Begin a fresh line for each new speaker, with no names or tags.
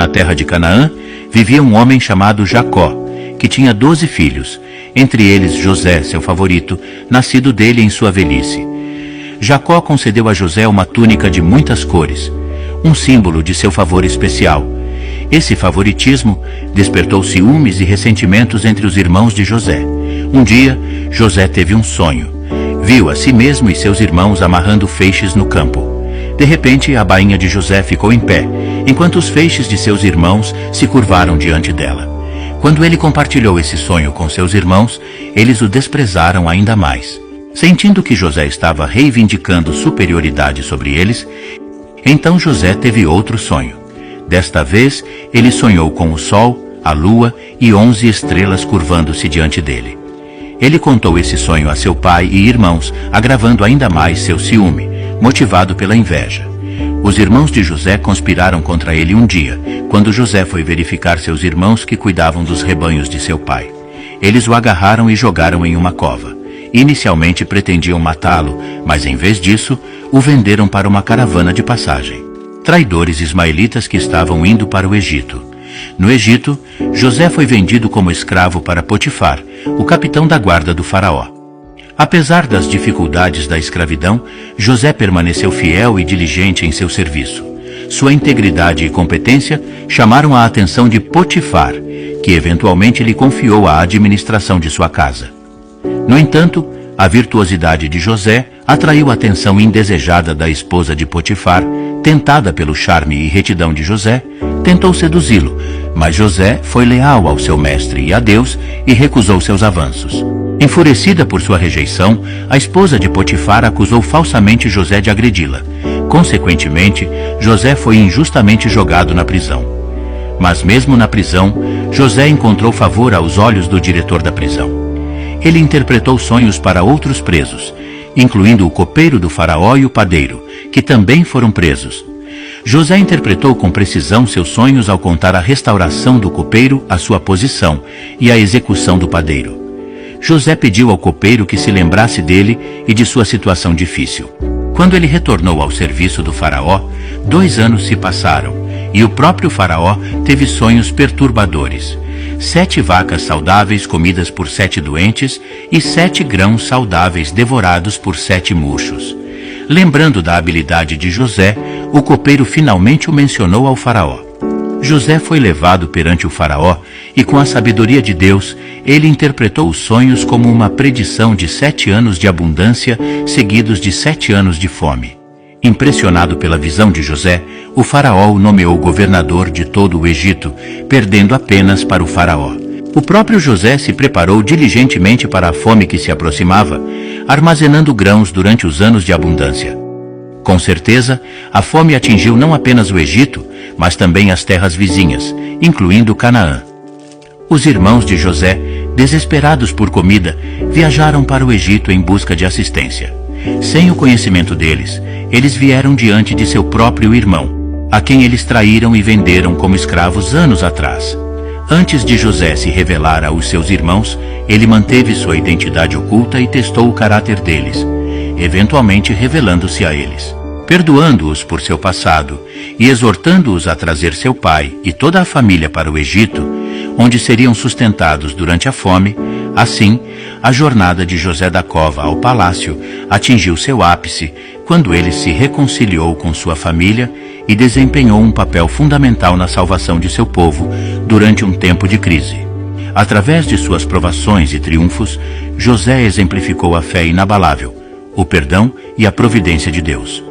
Na terra de Canaã, vivia um homem chamado Jacó, que tinha 12 filhos, entre eles José, seu favorito, nascido dele em sua velhice. Jacó concedeu a José uma túnica de muitas cores, um símbolo de seu favor especial. Esse favoritismo despertou ciúmes e ressentimentos entre os irmãos de José. Um dia, José teve um sonho. Viu a si mesmo e seus irmãos amarrando feixes no campo. De repente, a bainha de José ficou em pé, enquanto os feixes de seus irmãos se curvaram diante dela. Quando ele compartilhou esse sonho com seus irmãos, eles o desprezaram ainda mais. Sentindo que José estava reivindicando superioridade sobre eles, então José teve outro sonho. Desta vez, ele sonhou com o sol, a lua e 11 estrelas curvando-se diante dele. Ele contou esse sonho a seu pai e irmãos, agravando ainda mais seu ciúme, motivado pela inveja. Os irmãos de José conspiraram contra ele um dia, quando José foi verificar seus irmãos que cuidavam dos rebanhos de seu pai. Eles o agarraram e jogaram em uma cova. Inicialmente pretendiam matá-lo, mas em vez disso, o venderam para uma caravana de passagem. Traidores ismaelitas que estavam indo para o Egito. No Egito, José foi vendido como escravo para Potifar, o capitão da guarda do faraó. Apesar das dificuldades da escravidão, José permaneceu fiel e diligente em seu serviço. Sua integridade e competência chamaram a atenção de Potifar, que eventualmente lhe confiou a administração de sua casa. No entanto, a virtuosidade de José atraiu a atenção indesejada da esposa de Potifar. Tentada pelo charme e retidão de José, tentou seduzi-lo, mas José foi leal ao seu mestre e a Deus e recusou seus avanços. Enfurecida por sua rejeição, a esposa de Potifar acusou falsamente José de agredi-la. Consequentemente, José foi injustamente jogado na prisão. Mas mesmo na prisão, José encontrou favor aos olhos do diretor da prisão. Ele interpretou sonhos para outros presos, incluindo o copeiro do faraó e o padeiro, que também foram presos. José interpretou com precisão seus sonhos ao contar a restauração do copeiro à sua posição e a execução do padeiro. José pediu ao copeiro que se lembrasse dele e de sua situação difícil. Quando ele retornou ao serviço do faraó, 2 anos se passaram, e o próprio faraó teve sonhos perturbadores. 7 vacas saudáveis comidas por 7 doentes e 7 grãos saudáveis devorados por 7 murchos. Lembrando da habilidade de José, o copeiro finalmente o mencionou ao faraó. José foi levado perante o faraó e, com a sabedoria de Deus, ele interpretou os sonhos como uma predição de 7 anos de abundância seguidos de 7 anos de fome. Impressionado pela visão de José, o faraó o nomeou governador de todo o Egito, perdendo apenas para o faraó. O próprio José se preparou diligentemente para a fome que se aproximava, armazenando grãos durante os anos de abundância. Com certeza, a fome atingiu não apenas o Egito, mas também as terras vizinhas, incluindo Canaã. Os irmãos de José, desesperados por comida, viajaram para o Egito em busca de assistência. Sem o conhecimento deles, eles vieram diante de seu próprio irmão, a quem eles traíram e venderam como escravos anos atrás. Antes de José se revelar aos seus irmãos, ele manteve sua identidade oculta e testou o caráter deles, eventualmente revelando-se a eles. Perdoando-os por seu passado e exortando-os a trazer seu pai e toda a família para o Egito, onde seriam sustentados durante a fome, assim, a jornada de José da Cova ao palácio atingiu seu ápice quando ele se reconciliou com sua família e desempenhou um papel fundamental na salvação de seu povo durante um tempo de crise. Através de suas provações e triunfos, José exemplificou a fé inabalável, o perdão e a providência de Deus.